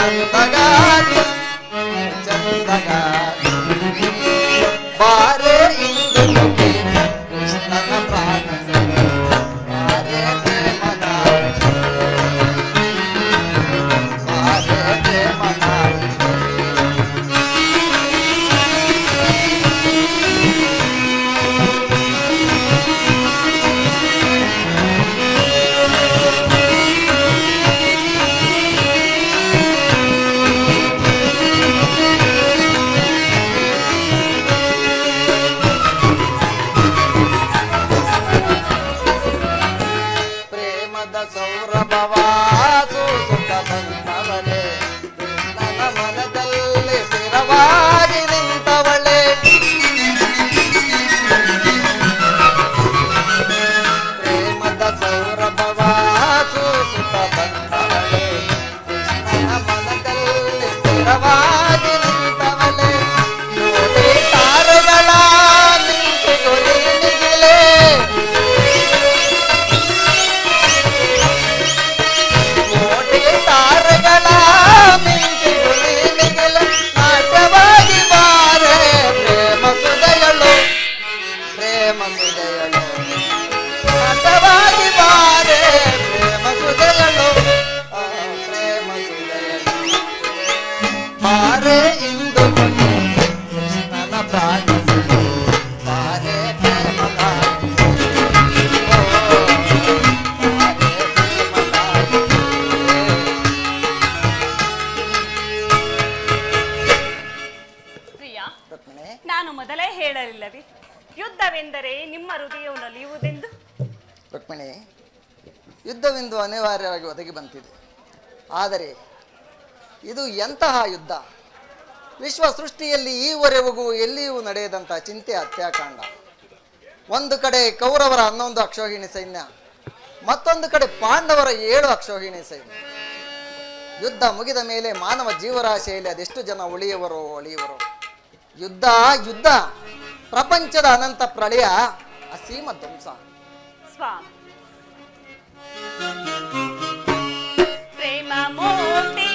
ಚಂದಗಾರಿ ಚಂದಗಾರಿ ಬಾರೆ ಇಂದು ಮುಖಿ ಕೃಷ್ಣನ ಪ್ರಾಣ ಬಾರೆ ಪ್ರೇಮದಾರಿ ಬಾರೆ ಪ್ರೇಮದಾರಿ ಸೌರಭವ ಸೂಸುತ್ತ ಬಂದವಳೆ ಕೃಷ್ಣನ ಮನದಲ್ಲಿ ಸ್ಥಿರವಾಗಿ ನಿಂತವಳೆ ಪ್ರೇಮದ ಸೌರಭವ ಸೂಸುತ್ತ ಬಂದವಳೆ ಕೃಷ್ಣನ ಮನದಲ್ಲಿ ಸ್ಥಿರವಾಗಿ ನಿಂತವಳೆ ನೋಡಿ ತಾರಗಳ ನಿಂತುಗುರಿ ನಿಗಿಲೆ ಬಾರೆ ಇಂದು ಕೃಷ್ಣನ ಪ್ರಾಣ ಬಾರೆ ಪ್ರಿಯ, ನಾನು ಮೊದಲೇ ಹೇಳಲಿಲ್ಲವೇ ಯುದ್ಧವೆಂದರೆ ನಿಮ್ಮ ಹೃದಯವು ನಲಿಯುವುದೆಂದು? ರುಕ್ಮಿಣಿ, ಯುದ್ಧವೆಂದು ಅನಿವಾರ್ಯವಾಗಿ ಒದಗಿ ಬಂತಿದೆ. ಆದರೆ ಇದು ಎಂತಹ ಯುದ್ಧ? ವಿಶ್ವ ಸೃಷ್ಟಿಯಲ್ಲಿ ಈವರೆಗೂ ಎಲ್ಲಿಯೂ ನಡೆಯದಂಥ ಚಿಂತೆ ಹತ್ಯಾಕಾಂಡ. ಒಂದು ಕಡೆ ಕೌರವರ 11 ಅಕ್ಷೋಹಿಣಿ ಸೈನ್ಯ, ಮತ್ತೊಂದು ಕಡೆ ಪಾಂಡವರ 7 ಅಕ್ಷೋಹಿಣಿ ಸೈನ್ಯ. ಯುದ್ಧ ಮುಗಿದ ಮೇಲೆ ಮಾನವ ಜೀವರಾಶಿಯಲ್ಲಿ ಅದೆಷ್ಟು ಜನ ಉಳಿಯುವರೋ ಯುದ್ಧ ಯುದ್ಧ ಪ್ರಪಂಚದ ಅನಂತ ಪ್ರಳಯ, ಅಸೀಮ ಧ್ವಂಸ. ಸ್ವಾಮಿ, ಪ್ರೇಮ ಮೂರ್ತಿ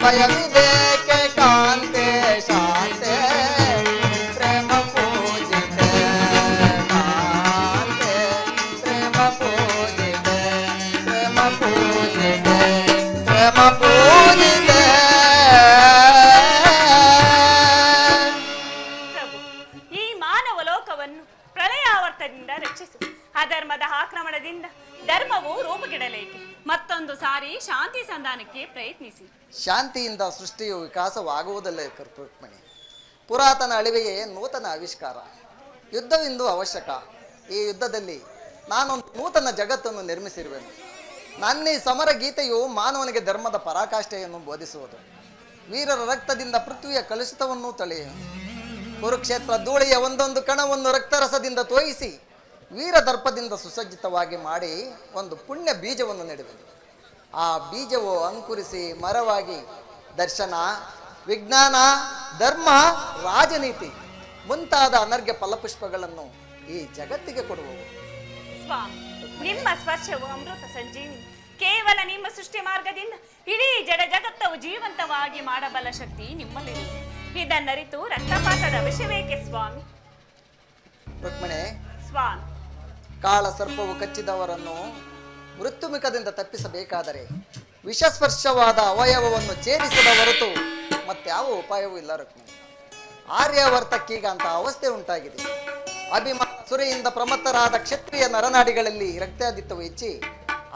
ಭಯವಿದೇಕೆ ಕಾಂತೆ ಶಾಂತೆ ಪ್ರೇಮ ಪೂಜಿತೆ ಕಾಂತೆ ಪ್ರೇಮ ಪೂಜಿತೆ ಪ್ರೇಮ ಪೂಜಿತೆ ಪ್ರೇಮ ಪೂಜಿತೆ. ಪ್ರಭು, ಈ ಮಾನವ ಲೋಕವನ್ನು ಪ್ರಳಯಾವರ್ತದಿಂದ ರಕ್ಷಿಸು. ಅಧರ್ಮದ ಆಕ್ರಮಣದಿಂದ ಧರ್ಮವು ರೂಪುಗೆಡಲೇಕೆ. ಮತ್ತೊಂದು ಸಾರಿ ಶಾಂತಿ ಸಂಧಾನಕ್ಕೆ ಪ್ರಯತ್ನಿಸಿ. ಶಾಂತಿಯಿಂದ ಸೃಷ್ಟಿಯು ವಿಕಾಸವಾಗುವುದಿಲ್ಲ ರುಕ್ಮಿಣಿ. ಪುರಾತನ ಅಳಿವೆಯೇ ನೂತನ ಆವಿಷ್ಕಾರ. ಯುದ್ಧವಿಂದು ಅವಶ್ಯಕ. ಈ ಯುದ್ಧದಲ್ಲಿ ನಾನೊಂದು ನೂತನ ಜಗತ್ತನ್ನು ನಿರ್ಮಿಸಿರುವೆನು. ನನ್ನ ಈ ಸಮರ ಗೀತೆಯು ಮಾನವನಿಗೆ ಧರ್ಮದ ಪರಾಕಾಷ್ಠೆಯನ್ನು ಬೋಧಿಸುವುದು. ವೀರರ ರಕ್ತದಿಂದ ಪೃಥ್ವಿಯ ಕಲುಷಿತವನ್ನು ತೊಳೆಯುವುದು. ಕುರುಕ್ಷೇತ್ರ ಧೂಳಿಯ ಒಂದೊಂದು ಕಣವನ್ನು ರಕ್ತರಸದಿಂದ ತೋಯಿಸಿ ವೀರದರ್ಪದಿಂದ ಸುಸಜ್ಜಿತವಾಗಿ ಮಾಡಿ ಒಂದು ಪುಣ್ಯ ಬೀಜವನ್ನು ನೆಡುವುದು. ಆ ಬೀಜವು ಅಂಕುರಿಸಿ ಮರವಾಗಿ ದರ್ಶನ, ವಿಜ್ಞಾನ, ಧರ್ಮ, ರಾಜನೀತಿ ಮುಂತಾದ ಅನರ್ಘ್ಯ ಫಲಪುಷ್ಪಗಳನ್ನು ಈ ಜಗತ್ತಿಗೆ ಕೊಡುವವು. ಸ್ವಾಮಿ, ನಿಮ್ಮ ಸ್ಪರ್ಶವು ಅಮೃತ ಸಂಜೀವಿನಿ. ಕೇವಲ ನಿಮ್ಮ ಸೃಷ್ಟಿ ಮಾರ್ಗದಿಂದ ಇಡೀ ಜಡ ಜಗತ್ತವು ಜೀವಂತವಾಗಿ ಮಾಡಬಲ್ಲ ಶಕ್ತಿ ನಿಮ್ಮಲ್ಲಿದೆ. ಇದನ್ನರಿತು ರಕ್ತಪಾತದ ಅವಶ್ಯವೇಕೆ ಸ್ವಾಮಿ? ರುಕ್ಮಿಣಿ, ಸ್ವಾಮಿ, ಕಾಳ ಸರ್ಪವು ಕಚ್ಚಿದವರನ್ನು ಮೃತ್ಯುಮುಖದಿಂದ ತಪ್ಪಿಸಬೇಕಾದರೆ ವಿಷಸ್ಪರ್ಶವಾದ ಅವಯವವನ್ನು ಛೇದಿಸದ ಹೊರತು ಮತ್ಯಾವ ಉಪಾಯವೂ ಇಲ್ಲ ರುಕ್ಮಿಣಿ. ಆರ್ಯಾವರ್ತಕ್ಕೀಗ ಅಂತ ಅವಸ್ಥೆ ಉಂಟಾಗಿದೆ. ಅಭಿಮಾನ ಸುರೆಯಿಂದ ಪ್ರಮತ್ತರಾದ ಕ್ಷತ್ರಿಯ ನರನಾಡಿಗಳಲ್ಲಿ ರಕ್ತಾದಿತ್ಯವು ಹೆಚ್ಚಿ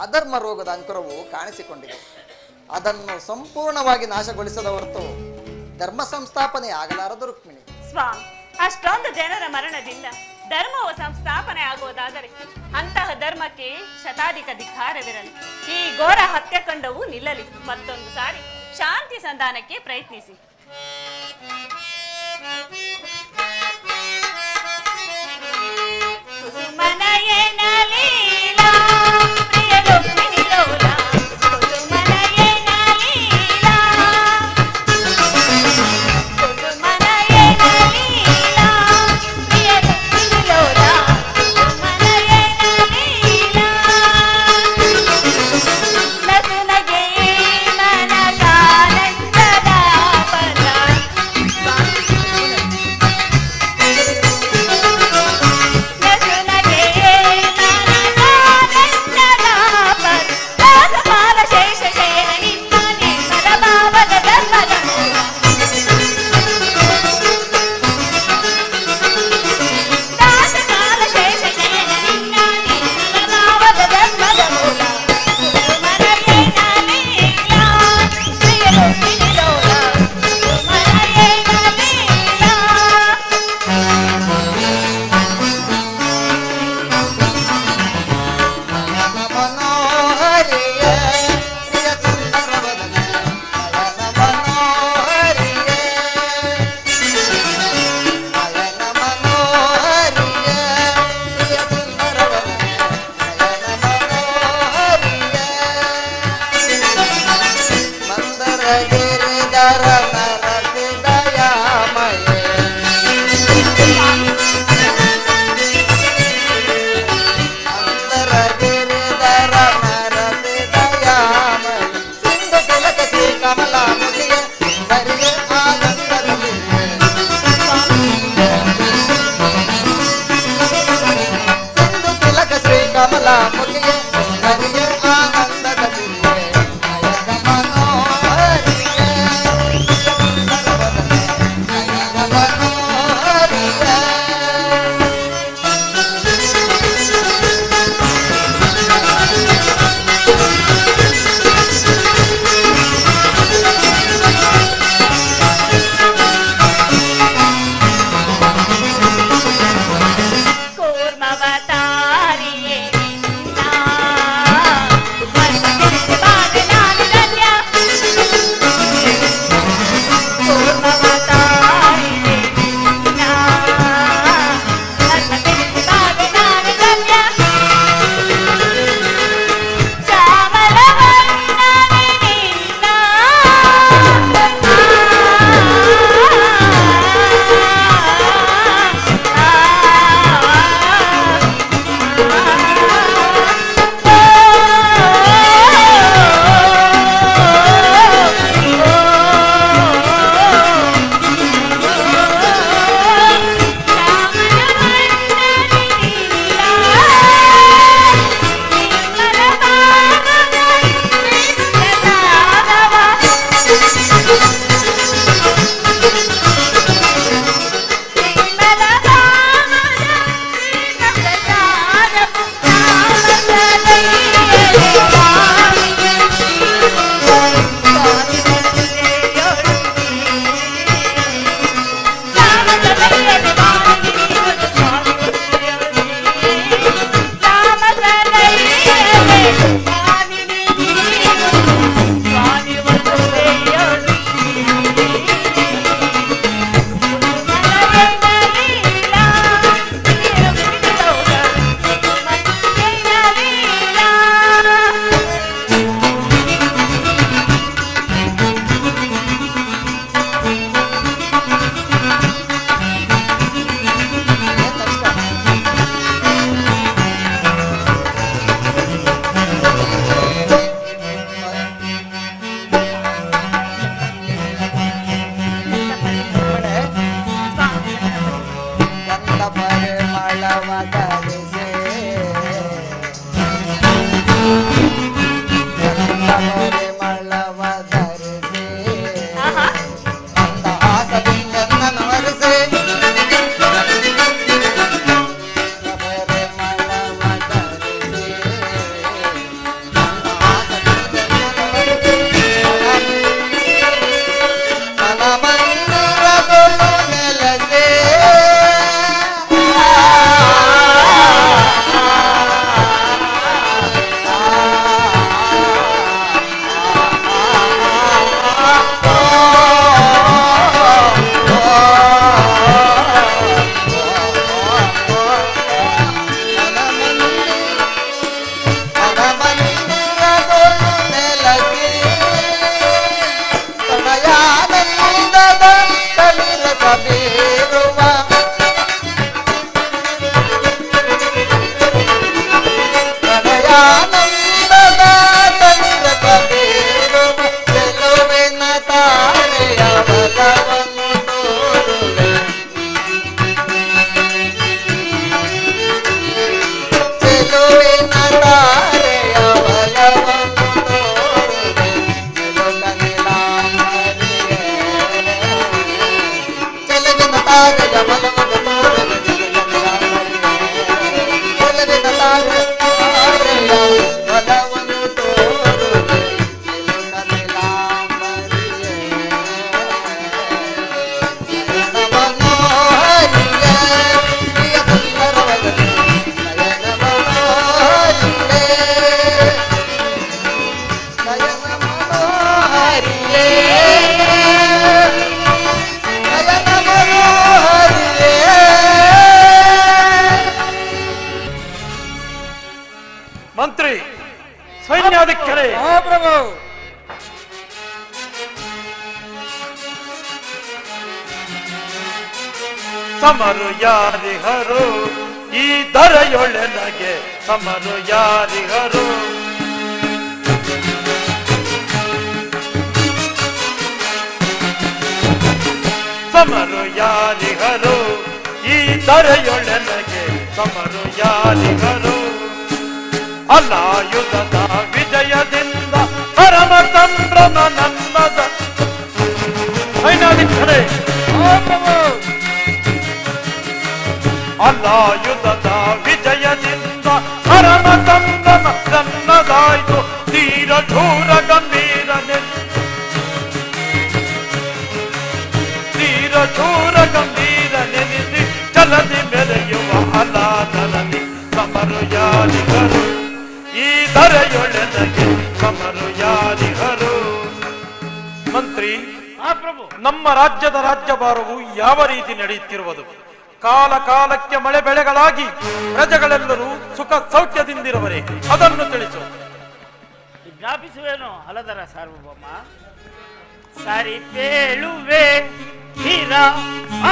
ಅಧರ್ಮ ರೋಗದ ಅಂಕುರವು ಕಾಣಿಸಿಕೊಂಡಿದೆ. ಅದನ್ನು ಸಂಪೂರ್ಣವಾಗಿ ನಾಶಗೊಳಿಸದ ಹೊರತು ಧರ್ಮ ಸಂಸ್ಥಾಪನೆ ಆಗಲಾರದು ರುಕ್ಮಿಣಿ. ಸ್ವಾಮಿ, ಅಷ್ಟೊಂದು ಜನರ ಮರಣದಿಂದ ಧರ್ಮವು ಸಂಸ್ಥಾಪನೆ ಆಗುವುದಾದರೆ ಅಂತಹ ಧರ್ಮಕ್ಕೆ ಶತಾಧಿಕ ಧಿಕ್ಕಾರವಿರಲಿ. ಈ ಘೋರ ಹತ್ಯಾಕಾಂಡವು ನಿಲ್ಲಲಿ. ಮತ್ತೊಂದು ಸಾರಿ ಶಾಂತಿ ಸಂಧಾನಕ್ಕೆ ಪ್ರಯತ್ನಿಸಿ. ಕುಸುಮನಯನ ಲೀಲಾ ಪ್ರಿಯ ರುಕ್ಮಿಣಿ ಲೋಲಾ, ಕುಸುಮನಯನ ಲೀಲಾ, ಕುಸುಮನಯನ ಲೀಲಾ ಪ್ರಿಯ ರುಕ್ಮಿಣಿ ಲೋಲಾ, ಕುಸುಮನಯನ ಲೀಲಾ. ನಸುನಗೆ ನನಗಾನಂದದ ಪದ. ಕಮಲ ಮುಖಿಯ ಹರಿಯ ಆನಂದದ ದಿವ್ಯ ನಯನ ಮನೋಹರಿಯ ಸೇನಾಧಿಕಾರಿ ಪ್ರಭು. ಸಮರು ಯಾರಿಗರು ಈ ಧರೆಯೊಳಗೆ ಸಮರು ಯಾರಿಗರು ಸಮರು ಯಾರಿಗರು ಈ ಧರೆಯೊಳಗೆ ಸಮರು ಯಾರಿಗರು ಅಲಾಯುಧದ ವಿಜಯದಿಂದ ಪರಮ ಸಂಭ್ರಮ ನನ್ನದ ಸೈನಾಧಿಕಾರಿ ಪ್ರಭು. ಅಲಾಯುಧದ ವಿಜಯದಿಂದ ಪರಮ ಸಂಭ್ರಮ ನನ್ನದಾಯ್ತು ತೀರ ಘೋರ ಗಂಭೀರ ತೀರ ಘೋರ ಗಂಭೀರ ನೆನೆಸಿ ಚಲದಿ ಮೆರೆಯುವ ಅಲಾದರಲ್ಲಿ ಸಮರು ಯಾರಿಗರು ಈ ಧರೆಯೊಳಗೆ ಸಮರು ಯಾರಿಗರು ಮಂತ್ರಿ ಪ್ರಭು. ನಮ್ಮ ರಾಜ್ಯದ ರಾಜ್ಯಭಾರವು ಯಾವ ರೀತಿ ನಡೆಯುತ್ತಿರುವುದು ಕಾಲ ಕಾಲಕ್ಕೆ ಮಳೆ ಬೆಳೆಗಳಾಗಿ ಪ್ರಜೆಗಳೆಲ್ಲರೂ ಸುಖ ಸೌಖ್ಯದಿಂದಿರುವರೆ ಅದನ್ನು ತಿಳಿಸು ವಿಜ್ಞಾಪಿಸುವೇನು ಹಲದರ ಸಾರ್ವಭೌಮ. ಸಾರಿ ಪೇಳುವೆ ಹೀರ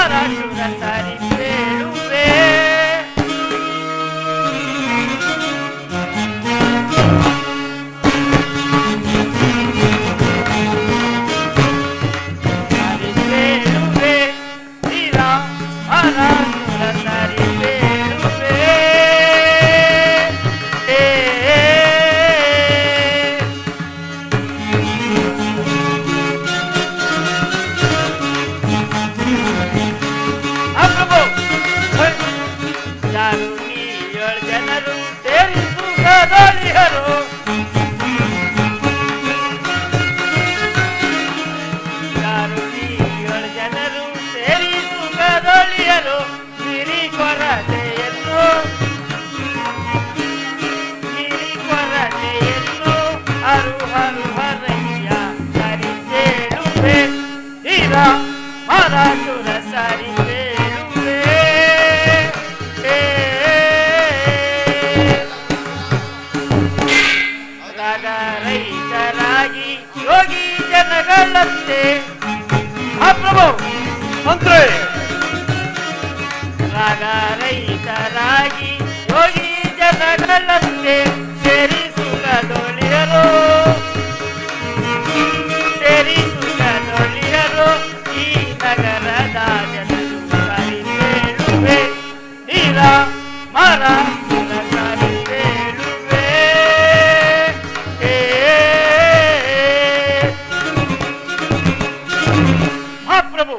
ಅರಾಶುರ ಸಾರಿ ಪೇಳುವೆ ಸಾರಿ ಪೇಳುವೆ ಹೀರ ಅರಾಶುರ ಸಾರಿ ಪೇಳುವೆ ಯಾರು ನೀ 7 ಜನರು ಸೇರಿ ಸುಖದೊಳಿಹರು ಯಾರು ನೀ 7 ಜನರು ಸೇರಿ ಸುಖದೊಳಿಹರು ಸಿರಿ ಕೊರತೆಯನ್ನು ಹರು ಹರು ಹರಯ್ಯ ಸರಿ ಬೇಳುವೆ ಹೀರ ಮರಾಸುರ ಸರಿ ಬೇಳುವೆ ರಾಗ ರೈತರಾಗಿ ಯೋಗಿ ಜನಗಳಂತೆ ಪ್ರಭು ಮಂತ್ರಿ ರಾಗ ರೈತರಾಗಿ ಯೋಗಿ ಜನಗಳಂತೆ ಸೇರಿ ಸುಖದೊಳಿಯರು ಸೇರಿ ಸುಖದೊಳಿಯರು ಈ ನಗರದ ಜನರು ಸರಿ ಬೇಳುವೆ ನೀರ ಮರ ಸರಿ ಬೇಳುವೆ ಮಹಾಪ್ರಭು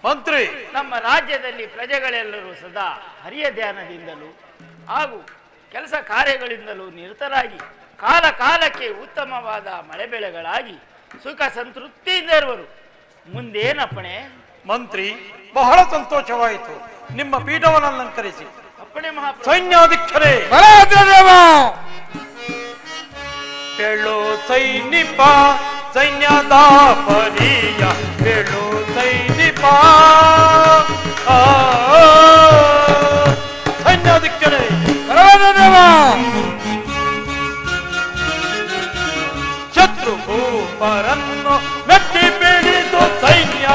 ಮಂತ್ರಿ ನಮ್ಮ ರಾಜ್ಯದಲ್ಲಿ ಪ್ರಜೆಗಳೆಲ್ಲರೂ ಸದಾ ಹರಿಯ ಧ್ಯಾನದಿಂದಲೂ ಹಾಗೂ ಕೆಲಸ ಕಾರ್ಯಗಳಿಂದಲೂ ನಿರತರಾಗಿ ಕಾಲ ಕಾಲಕ್ಕೆ ಉತ್ತಮವಾದ ಮಳೆ ಬೆಳೆಗಳಾಗಿ ಸುಖ ಸಂತೃಪ್ತಿಯಿಂದ ಇರುವರು. ಮುಂದೇನಪ್ಪಣೆ? ಮಂತ್ರಿ ಬಹಳ ಸಂತೋಷವಾಯಿತು. ನಿಮ್ಮ ಪೀಠವನ್ನು ಅಲಂಕರಿಸಿ. ಅಪ್ಪಣೆ ಮಹಾಪ್ರಭು. ಸೈನ್ಯಾಧಿಕಾರಿ ಬಲಭದ್ರದೇವ. ಹೇಳು ಸೈನಿಪ ಸೈನ್ಯದ ಪರಿಯ ಹೇಳು ಸೈನಿಪ ಸೈನ್ಯಾಧಿಕಾರಿ ಬಲಭದ್ರದೇವ. ಶತ್ರು ಭೂಪರನ್ನು ಮೆಟ್ಟಿ ಬೀಳಿದು ಸೈನ್ಯ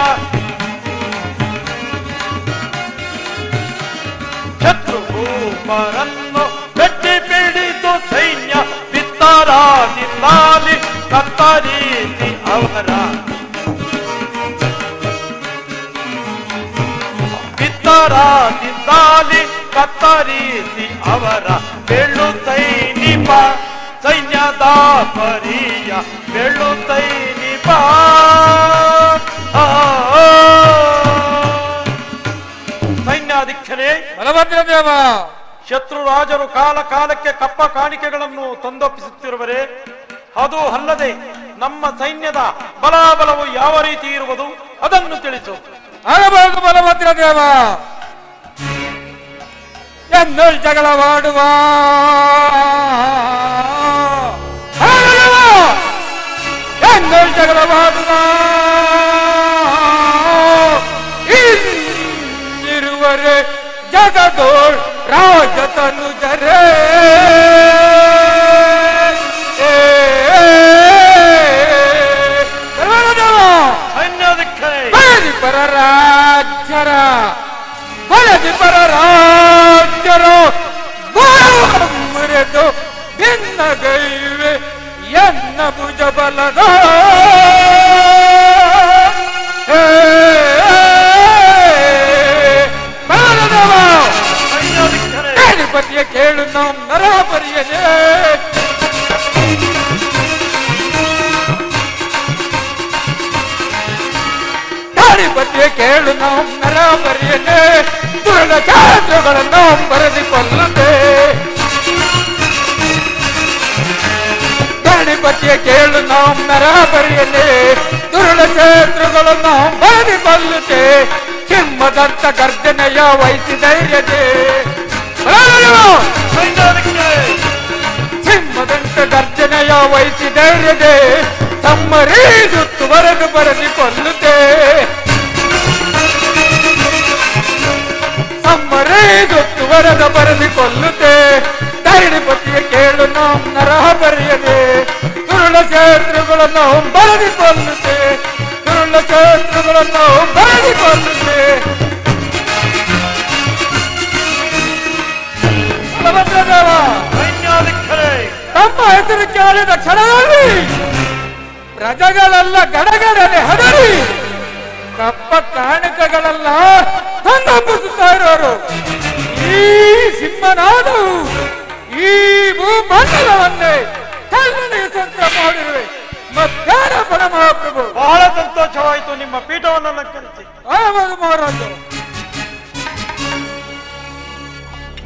ಶತ್ರು ಭೂಪರನ್ನು ಮೆಟ್ಟಿ ಬೀಳಿದು ಸೈನ್ಯ ಬಿತ್ತರಾದಿಂದಾಲಿ ಕತ್ತರಿಸಿ ಅವರ ಬಿತ್ತರಾದಿಂದಾಲಿ ಕತ್ತರಿಸಿ ಅವರ ಬೆಳ್ಳು ಸೈನಿಪ ಸೈನ್ಯದ ಪರಿಯ ಬೆಳ್ಳು ಸೈನಿಪ ಸೈನ್ಯಾಧಿಕಾರಿ ಬಲಭದ್ರದೇವ. ಶತ್ರು ರಾಜರು ಕಾಲ ಕಾಲಕ್ಕೆ ಕಪ್ಪ ಕಾಣಿಕೆಗಳನ್ನು ತಂದೊಪ್ಪಿಸುತ್ತಿರುವರೆ ಅದು ಅಲ್ಲದೆ ನಮ್ಮ ಸೈನ್ಯದ ಬಲಾಬಲವು ಯಾವ ರೀತಿ ಇರುವುದು ಅದನ್ನು ತಿಳಿಸು. ಆಗಬಹುದು ಬಲಭದ್ರದೇವ. ಎಂದಲ್ ಜಗಳವಾಡುವ ಎಂದಲ್ ಜಗಳವಾಡುವ ಇನ್ನಿರುವರೆ ಜಗದೋಳ್ ರಾಜ ತನುಜರೇ ಬಲ್ಲದ ಗಣಪತಿಯ ಕೇಳು ನಾವು ನರಹರಿಯನೇ ಗಣಪತಿಯ ಕೇಳು ನಾವು ನರಹರಿಯನೇ ದುರ್ಗ ಚಾತ್ರಗಳನ್ನು ಬರೆದುಕೊಳ್ಳದೆ ಗಣಪತಿಯ ಕೇಳು ನಾವು ನರಹರಿಯನೇ ದುರುಳ ಕ್ಷೇತ್ರಗಳನ್ನು ಬರೆದುಕೊಳ್ಳುತ್ತೆ ಸಿಂಹದಂತ ಗರ್ಜನೆಯ ವಹಿಸಿ ಧೈರ್ಯತೆ ಸಿಂಹದಂತ ಗರ್ಜನೆಯ ವಹಿಸಿ ಧೈರ್ಯತೆ ಸಮ್ಮರೀಸುತ್ತು ಬರೆದು ಬರೆದುಕೊಳ್ಳುತ್ತೆ ಸಮ್ಮರೀಸುತ್ತು ಬರೆದು ಬರೆದುಕೊಳ್ಳುತ್ತೆ ಗಣಪತಿಯ ಕೇಳು ನಾವು ನರಹ ಬರೆಯದೆ ದುರುಳ ಕ್ಷೇತ್ರಗಳನ್ನು ಬರೆದುಕೊಳ್ಳುತ್ತೆ ದುರುಳ ಕ್ಷೇತ್ರಗಳನ್ನು ಬರೆದುಕೊಳ್ಳುತ್ತೆ ತಮ್ಮ ಹೆಸರು ಕೇಳಿದ ಕ್ಷಣದಲ್ಲಿ ಪ್ರಜೆಗಳೆಲ್ಲ ಗಡಗಡನೆ ಹದರಿ ಕಪ್ಪ ಕಾಣಿಕೆಗಳೆಲ್ಲ ತಂದೊಪ್ಪಿಸುತ್ತಾ ಇರೋರು ಈ ಸಿಂಹನಾದವು ಈ ಭೂಮಂಡಲವನ್ನೇ ಕಲ್ಲನೆಯ ಸಂತ ಮಾಡಿರುವೆ ಮಧ್ಯಾಹ್ನ ಬಡ ಮಹಾಪ್ರಭು ಬಹಳ ಸಂತೋಷವಾಯಿತು ನಿಮ್ಮ ಪೀಠವನ್ನು ಅಲಂಕರಿಸಿ. ಆವಾಗ ಮಹಾರಾಜ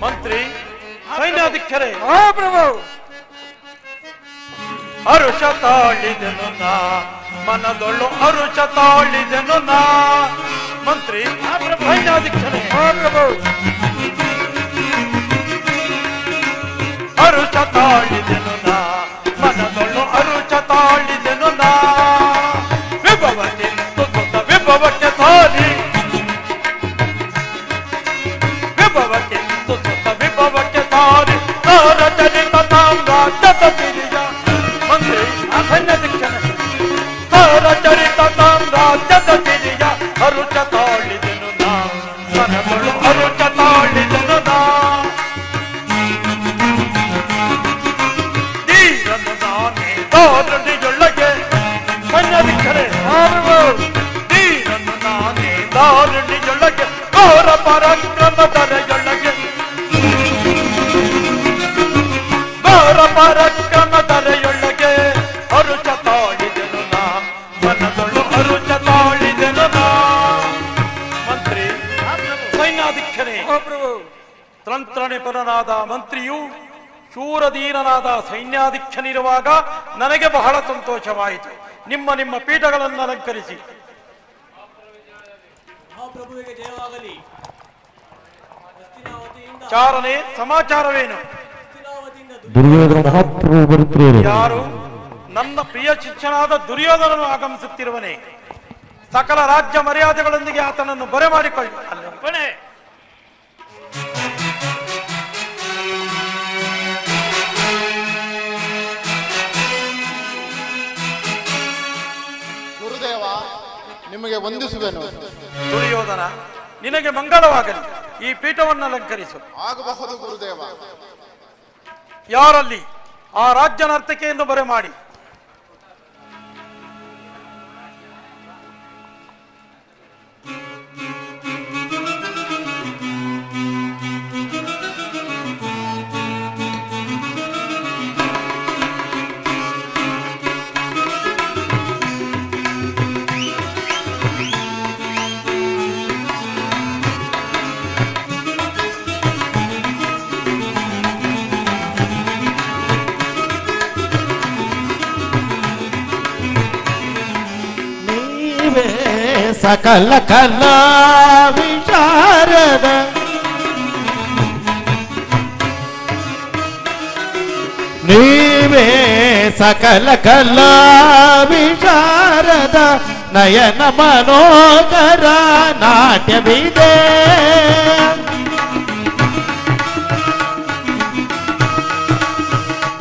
ಮಂತ್ರಿ ಸೈನ್ಯಾಧೀಕ್ಷರೇ ಮಹಾಪ್ರಭು ಹರುಷ ತಾಳಿದೆನು ನಾ ಮನದೊಳ್ಳು ಹರುಷ ತಾಳಿದೆನು ನಾ ಮಂತ್ರಿ ಸೈನ್ಯಾಧೀಕ್ಷರೇ ಮಹಾಪ್ರಭು ಹರುಷ ತಾಳಿದೆನು ನಾ ಮನದೊಳ್ಳು ಹರುಷ ತಾಳಿದೆನು ನಾ ವಿಭವಕ್ಕೆ ತುಸುತ ವಿಭವಕ್ಕೆ ಸಾರಿ ವಿಭವಕ್ಕೆ ತುಸುತ ವಿಭವಕ್ಕೆ ಸಾರಿ ತಾರ ಚರಿತ ಸಾಮ್ರಾಜ್ಯದ ಸಿರಿಯ ಮಂತ್ರಿ ಸೈನ್ಯಾಧೀಕ್ಷರೇ ತಾರ ಚರಿತ ಸಾಮ್ರಾಜ್ಯದ ಸಿರಿಯ ಹರುಷ ತಾಳಿದೆನು ನಾ ಮನದೊಳ್ಳು ಹರುಷ ತಾಳಿದೆನು ನಾ ದಾರುಣಿಯೊಳಗೆ ಸೈನ್ಯಾಧೀಕ್ಷರೇ ನೀರನ್ನು ನಾನೇ ದಾರುಣಿಯೊಳಗೆ ಘೋರ ಪರಾಕ್ರಮ ದರೆಯೊಳಗೆ ಘೋರ ಪರಾಕ್ರಮ ದರೆಯೊಳಗೆ ಹರುಷ ತಾಳಿದೆನು ನಾ ಮನದೊಳು ಹರುಷ ತಾಳಿದೆನು ನಾ ಮಂತ್ರಿ ಸೈನ್ಯಾಧೀಕ್ಷರೇ ತಂತ್ರನಿಪುಣನಾದ ಮಂತ್ರಿಯು ಶೂರಧೀರನಾದ ಸೈನ್ಯಾಧೀಕ್ಷನಿರುವಾಗ ನನಗೆ ಬಹಳ ಸಂತೋಷವಾಯಿತು. ನಿಮ್ಮ ನಿಮ್ಮ ಪೀಠಗಳನ್ನು ಅಲಂಕರಿಸಿ. ಚಾರಣೆ ಸಮಾಚಾರವೇನು? ಯಾರು? ನನ್ನ ಪ್ರಿಯ ಶಿಷ್ಯನಾದ ದುರ್ಯೋಧನನು ಆಗಮಿಸುತ್ತಿರುವನೇ. ಸಕಲ ರಾಜ್ಯ ಮರ್ಯಾದೆಗಳೊಂದಿಗೆ ಆತನನ್ನು ಬರೆ ಮಾಡಿಕೊಳ್ಳಿ. ನಿಮಗೆ ವಂದಿಸುವೆನು. ದುರ್ಯೋಧನ, ನಿನಗೆ ಮಂಗಳವಾಗಲಿ. ಈ ಪೀಠವನ್ನು ಅಲಂಕರಿಸು. ಆಗಬಹುದು ಗುರುದೇವ. ಯಾರಲ್ಲಿ ಆ ರಾಜ್ಯ ನರ್ತಕಿಯನ್ನು ಬರೆ ಮಾಡಿ. ಸಕಲ ಕಲಾ ವಿಚಾರದ ನೀವೇ ಸಕಲ ಕಲಾ ವಿಚಾರದ ನಯನ ಮನೋಕರ ನಾಟ್ಯವಿದೆ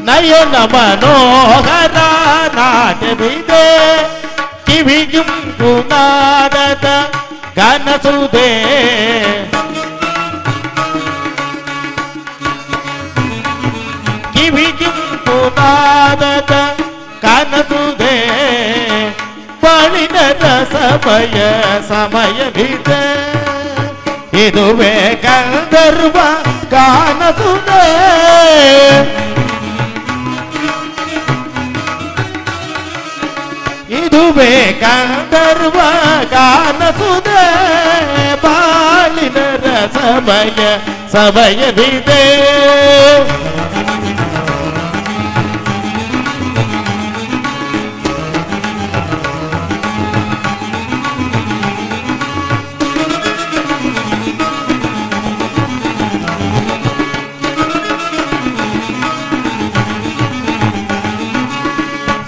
ನಯನ ಮನೋಹರ ನಾಟ್ಯವಿದೆ ಕಿವಿಗುಂಪು ನಾದದ ಗಾನಸುದೆ ಕಿವಿಗುಂಪು ನಾದದ ಗಾನಸುದೆ ಸಮಯ ಸಮಯವಿದೆ ಇದುವೇ ಗಂಧರ್ವ ಗಾನಸುದೆ ಇದುವೇ ಗಂಧರ್ವ ಗಾನಸುದೆ ಬಾಳಿನ ರಸಮಯ ಸಮಯವಿದೆ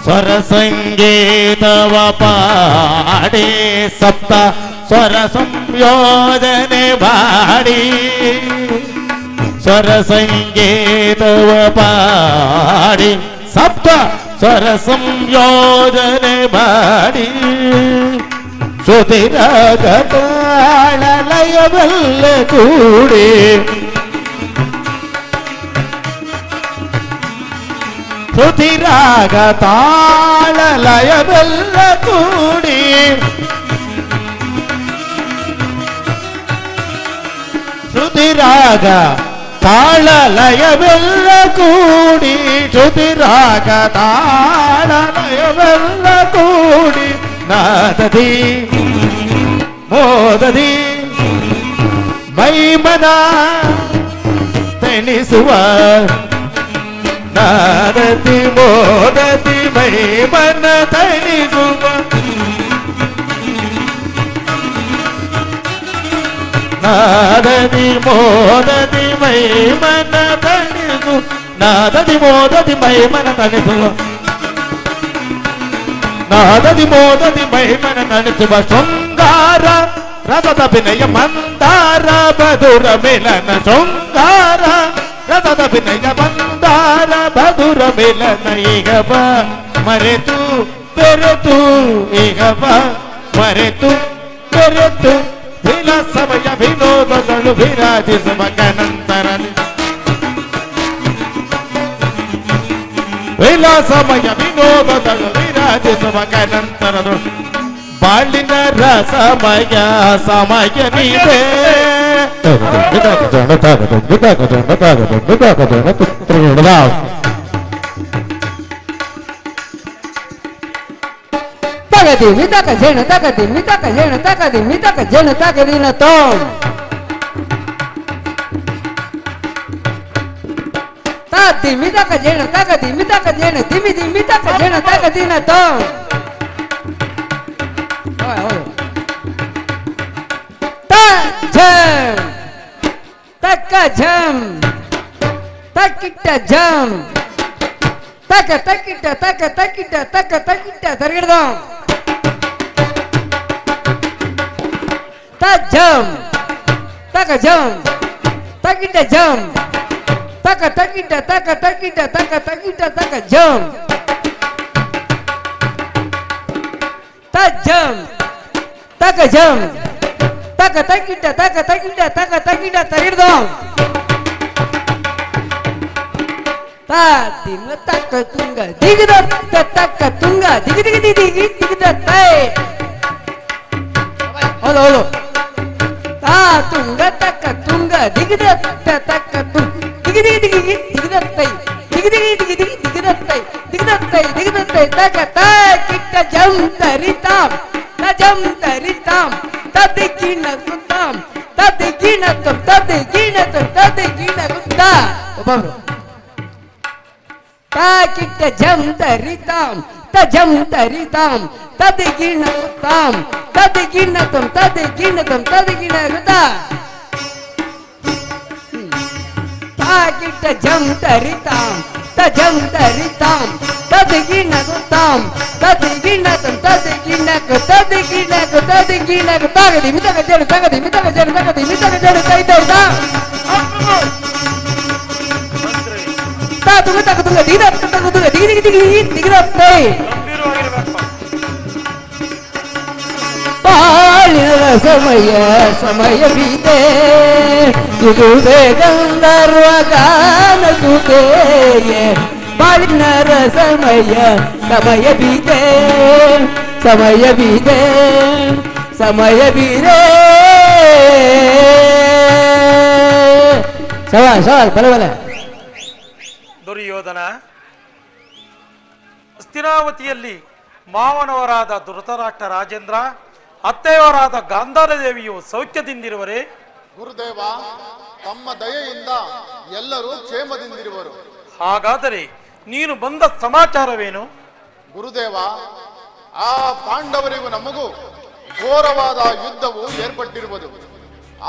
ಸ್ವರ ಸಂಗೀತವ ಪಾಡಿ ಸಪ್ತ ಸ್ವರ ಸಂಯೋಜನೆ ಮಾಡಿ ಸ್ವರ ಸಂಗೀತವ ಪಾಡಿ ಸಪ್ತ ಸ್ವರ ಸಂಯೋಜನೆ ಮಾಡಿ ಶ್ರುತಿರಾಗ ತಾಳ ಲಯವೆಲ್ಲ ಕೂಡಿ ಶ್ರುತಿರಾಗ ತಾಳ ಲಯವೆಲ್ಲ ಕೂಡಿ ಶ್ರುತಿರಾಗ ತಾಳ ಲಯವೆಲ್ಲ ಕೂಡಿ ಶ್ರುತಿರಾಗ ತಾಳ ಲಯವೆಲ್ಲ ಕೂಡಿ ನಾದದಿ ಮೋದದಿ ಮೈಮನ ತೆನಿಸುವ ನಾದತಿ ಮೋದತಿ ಮೈಮನ ತಣಿಸುವ ನಾದತಿ ಮೋದತಿ ಮೈಮನ ತಣಿಸು ನಾದತಿ ಮೋದತಿ ಮೈಮನ ತಣಿಸುವ ನಾದತಿ ಮೋದತಿ ಮೈಮನ ತಣಿಸುವ ಶೃಂಗಾರ ರಥದ ವಿನಯ ಮಂದಾರ ಮಧುರ ಮಿಲನ ಶೃಂಗಾರ ರಥದ ವಿನಯ ಮಂದಾರ ಮಧುರ ಮಿಲನ ಈಗ ಬಾ ಮರೆತು ಬೆರೆತು ಈಗ ಬಾ ಮರೆತು ಬೆರೆತು ವಿಲಾಸಮಯ ವಿನೋದಗಳು ವಿರಾಜಿಸುವ ಕನಂತರ ವಿಲಾಸಮಯ ವಿನೋದಗಳು ವಿರಾಜಿಸುವ ಕನಂತರದು ಬಾಳಿನ ರಸಮಯ ಸಮಯವಿದೆ ತಗದಿ ಮಿತಕ ಜೇಣ ತಗದಿ ಮಿತಕ ಜೇಣ ತಗದಿ ಮಿತಕ ಜೇಣ ತಗದಿನ ತೋಂ ತಾತಿ ಮಿತಕ ಜೇಣ ತಗದಿ ಮಿತಕ ಜೇಣ ದಿಮಿದಿ ಮಿತಕ ಜೇಣ ತಗದಿನ ತೋಂ ಜಮ್ ತಕ್ಕ ಜಮ್ ತಕ್ಕಿಟ್ಟ ಜಮ್ ತಕ್ಕ ತಕ್ಕಿಟ್ಟ ತಕ್ಕ ತಕ್ಕಿಟ್ಟ ತಕ್ಕ ತಕ್ಕಿಟ್ಟ ತರಗಿಡ್ದ ಜಮ್ ತಕ್ಕ ಜಮ್ ತಕ್ಕಿಟ್ಟ ಜಮ್ ತಕ್ಕ ತಕ್ಕಿಟ್ಟ ತಕ್ಕ ತಕ್ಕಿಟ್ಟ ತಕ್ಕ ತಕ್ಕಿಟ್ಟ ತಕ್ಕ ಜಮ್ ಜಮ್ ತಕ್ಕ ಜಮ್ ತಕ್ಕ ತಕ್ಕಿಟ್ಟ ತಕ್ಕ ತಕ್ಕಿಟ್ಟ ತಕ್ಕ ತಕ್ಕಿಟ್ಟ ತರಗಿಡ್ದ ದಿನ ತಕ್ಕ ತುಂಗ ದಿಗದ ತಕ್ಕ ತುಂಗ ದಿಗಿ ದಿಗಿ ದಿಗಿ ದಿಗದ ತೈ ಹೌದು ಹೌದು ತಾ ತುಂಗ ತಕ್ಕ ತುಂಗ ದಿಗದ ತಕ್ಕ ತುಂಗ ದಿಗಿ ದಿಗಿ ದಿಗಿ ದಿಗದ ತೈ ದಿಗಿ ದಿಗಿ ದಿಗಿ ದಿಗಿ ದಿಗದ ತೈ ದಿಗದ ತೈ ದಿಗದ ತೈ ತಕ್ಕ ತಾ ಕಿಟ್ಟ ಜಂ ತರಿತಾಂ ತ ಜಂ ತರಿತಾಂ ತದಿಗಿಣ ಕುಂತಾಂ ತದಿಗಿಣ ತುಂ ತದಿಗಿಣ ತುಂ ತದಿಗಿಣ ಕುಂತಾ ಒಬ್ಬರು ಕಿಟ್ಟ ಜಂ ತರಿತಾಂ ತ ಜಂ ತರಿತಾಂ ತದಿಗಿಣ ಕುಂತಾಂ ತದಿಗಿಣ ತುಂ ತದಿಗಿಣ ತುಂ ತದಿಗಿಣ ಕುಂತಾ ಕಿಟ್ಟ ಜಂ ತರಿತಾಂ ತ ಜಂ ತರಿತಾಂ ತದಿಗಿಣ ಕುಂತಾಂ ತದಿಗಿಣ ತುಂ ತದಿಗಿಣ ಕು ತದಿಗಿಣ ಕು ತದಿಗಿಣ ಕು ತಗದಿ ಮಿತಕ ಜಡ ತಗದಿ ಮಿತಕ ಜಡ ತಗದಿ ಮಿತಕ ಜಡ ಕೈ ತೌದಾ ತಾ ತುಗ ತಕ ತುಗ ದಿಗ ತಕ ತುಗ ದಿಗಿ ದಿಗಿ ದಿಗಿ ದಿಗದ ತೈ ಬಾಳಿನ ಸಮಯ ಸಮಯವಿದೆ ಇದುವೇ ಗಂಧರ್ವ ಗಾನ ಸುತೆಯೇ ಬಾಳಿನ ಸಮಯ ಸಮಯವಿದೆ ಸಮಯವಿದೆ ಸಮಯವಿದೆ ಸವಾಲ್ ಬಲ ಬಲ. ದುರ್ಯೋಧನ, ಹಸ್ತಿನಾವತಿಯಲ್ಲಿ ಮಾವನವರಾದ ಧೃತರಾಷ್ಟ್ರ ರಾಜೇಂದ್ರ, ಅತ್ತೆಯವರಾದ ಗಾಂಧಾರ ದೇವಿಯು ಸೌಖ್ಯದಿಂದಿರುವರೇ? ಗುರುದೇವ, ತಮ್ಮ ದಯೆಯಿಂದ ಎಲ್ಲರೂ ಕ್ಷೇಮದಿಂದಿರುವರು. ಹಾಗಾದರೆ ನೀನು ಬಂದ ಸಮಾಚಾರವೇನು? ಗುರುದೇವ, ಆ ಪಾಂಡವರಿಗೂ ನಮಗೂ ಘೋರವಾದ ಯುದ್ಧವು ಏರ್ಪಟ್ಟಿರುವುದು.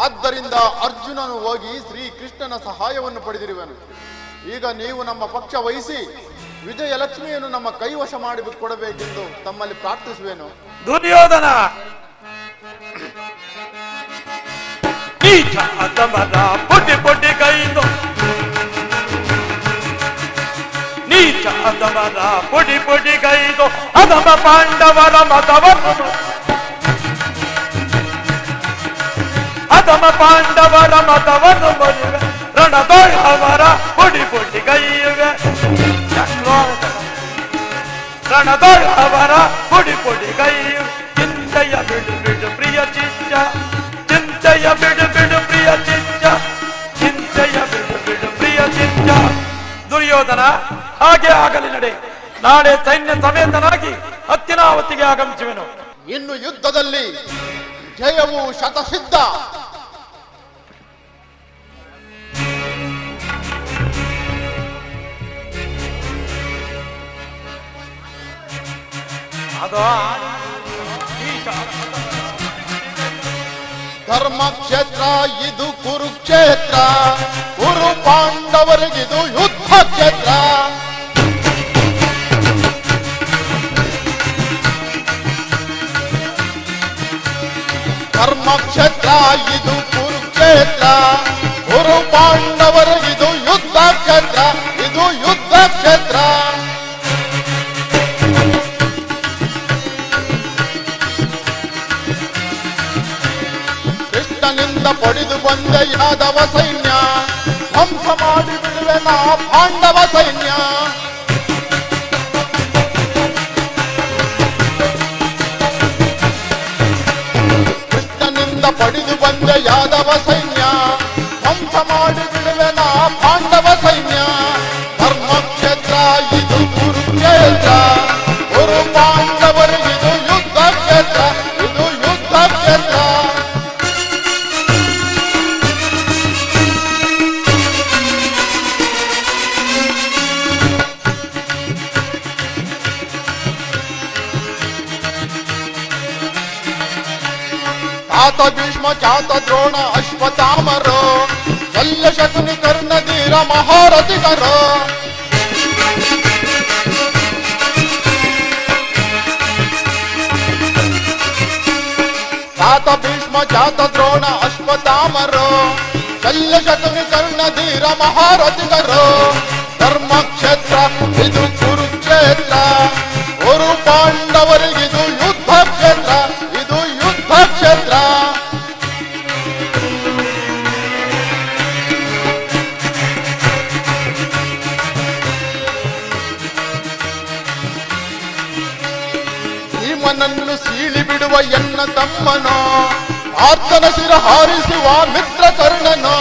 ಆದ್ದರಿಂದ ಅರ್ಜುನನು ಹೋಗಿ ಶ್ರೀಕೃಷ್ಣನ ಸಹಾಯವನ್ನು ಪಡೆದಿರುವನು. ಈಗ ನೀವು ನಮ್ಮ ಪಕ್ಷ ವಹಿಸಿ ವಿಜಯಲಕ್ಷ್ಮಿಯನ್ನು ನಮ್ಮ ಕೈವಶ ಮಾಡಿಕೊಡಬೇಕೆಂದು ತಮ್ಮಲ್ಲಿ ಪ್ರಾರ್ಥಿಸುವೆನು. ದುರ್ಯೋಧನ, ನೀಚ ಅಧಮನ ಪುಟಿ ಪುಟಿ ಕೈದು, ನೀಚ ಅಧಮನ ಪುಟಿ ಪುಟಿ ಕೈದು ಅಧಮ ಪಾಂಡವರ ಮತವನ್ನು, ಅಧಮ ಪಾಂಡವರ ಮತವನ್ನು ಮರಿವೆ, ರಣದೊಳ ಅವರ ಪುಡಿ ಪುಡಿ ಕೈಯುವೆ, ರಣದೊಳ ಅವರ ಪುಡಿ ಪುಡಿ ಕೈಯು. ಚಿಂತೆಯ ಬಿಡು ಬಿಡು ಪ್ರಿಯ ಚಿಂಚ, ಚಿಂತೆಯ ಬಿಡು ಬಿಡು ಪ್ರಿಯ ಚಿಂಚ, ಚಿಂತೆಯ ಬಿಡು ಬಿಡು ಪ್ರಿಯ ಚಿಂಚ. ದುರ್ಯೋಧನ, ಹಾಗೆ ಆಗಲಿ ನಡೆ. ನಾಳೆ ಸೈನ್ಯ ಸಮೇತನಾಗಿ ಹಸ್ತಿನಾವತಿಗೆ ಆಗಮಿಸುವೆನು. ಇನ್ನು ಯುದ್ಧದಲ್ಲಿ ಜಯವು ಶತಸಿದ್ಧ. ಧರ್ಮಕ್ಷೇತ್ರ ಇದು ಕುರುಕ್ಷೇತ್ರ, ಕುರು ಪಾಂಡವರಿಗಿದು ಯುದ್ಧ ಕ್ಷೇತ್ರ. ಧರ್ಮಕ್ಷೇತ್ರ ಇದು ಕುರುಕ್ಷೇತ್ರ, ಕುರು ಪಾಂಡವರಿಗಿದು ಯುದ್ಧ ಕ್ಷೇತ್ರ, ಇದು ಯುದ್ಧ ಕ್ಷೇತ್ರ. ಕೃಷ್ಣನಿಂದ ಪಡೆದು ಬಂದ ಯಾದವ ಸೈನ್ಯ, ಧ್ವಂಸ ಮಾಡಿ ಬಿಡುವೆ ನಾ ಪಾಂಡವ ಸೈನ್ಯ. ಕೃಷ್ಣನಿಂದ ಪಡೆದು ಬಂದ ಯಾದವ ಸೈನ್ಯ, ಧ್ವಂಸ ಮಾಡಿ ಬಿಡುವೆ ನಾ ಪಾಂಡವ ಸೈನ್ಯ. ಧರ್ಮಕ್ಷೇತ್ರ ಇದು ಕುರುಕ್ಷೇತ್ರ, ಕುರು ಪಾಂಡವರಿಗಿದು ಯುದ್ಧ ಕ್ಷೇತ್ರ, ಇದು ಯುದ್ಧ ಕ್ಷೇತ್ರ. ಚಾತ ಭೀಷ್ಮ ಚಾತ ದ್ರೋಣ ಅಶ್ವತ್ಥಾಮರು, ಶಲ್ಯ ಶಕುನಿ ಕರ್ಣ ಧೀರ ಮಹಾರಥಿಕರು. ಚಾತ ಭೀಷ್ಮ ಚಾತ ದ್ರೋಣ ಅಶ್ವತ್ಥಾಮರು, ಶಲ್ಯ ಶಕುನಿ ಕರ್ಣ ಧೀರ ಮಹಾರಥಿಕರು. ಧರ್ಮಕ್ಷೇತ್ರ ಇದು ಕುರುಕ್ಷೇತ್ರ, ಕುರು ಪಾಂಡವರಿಗಿದು ಯುದ್ಧ ಕ್ಷೇತ್ರ, ಇದು ಯುದ್ಧ ಕ್ಷೇತ್ರ. ಭೀಮನನ್ನು ಸೀಳಿ ಬಿಡುವ ಎನ್ನ ತಮ್ಮನೋ, ಆರ್ತನ ಶಿರ ಹಾರಿಸುವ ಮಿತ್ರ ಕರ್ಣನೋ.